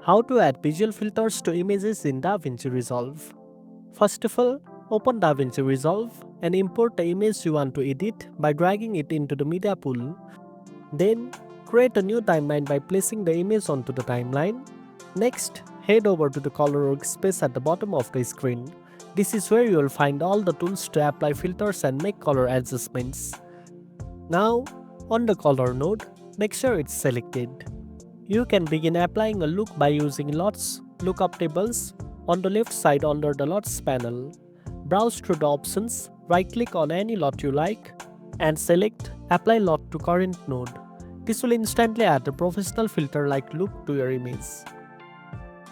How to add visual filters to images in DaVinci Resolve. First of all, open DaVinci Resolve and import the image you want to edit by dragging it into the media pool. Then, create a new timeline by placing the image onto the timeline. Next, head over to the color workspace at the bottom of the screen. This is where you will find all the tools to apply filters and make color adjustments. Now, on the color node, make sure it's selected. You can begin applying a look by using LOTs, lookup tables, on the left side under the LOTs panel. Browse through the options, right-click on any LOT you like, and select Apply LOT to current node. This will instantly add a professional filter-like look to your image.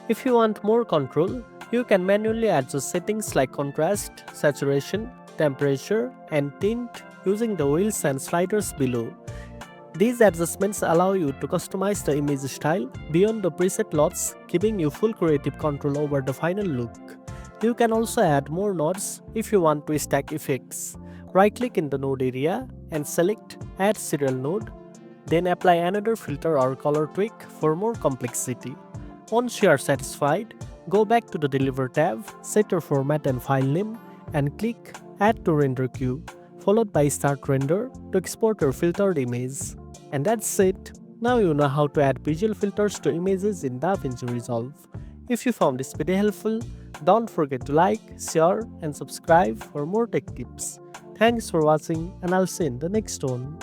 If you want more control, you can manually adjust settings like contrast, saturation, temperature, and tint using the wheels and sliders below. These adjustments allow you to customize the image style beyond the preset LOTs, giving you full creative control over the final look. You can also add more nodes if you want to stack effects. Right-click in the node area and select Add Serial Node, then apply another filter or color tweak for more complexity. Once you are satisfied, go back to the Deliver tab, set your format and file name, and click Add to Render Queue, followed by Start Render to export your filtered image. And that's it. Now you know how to add visual filters to images in DaVinci Resolve. If you found this video helpful, don't forget to like, share, and subscribe for more tech tips. Thanks for watching, and I'll see you in the next one.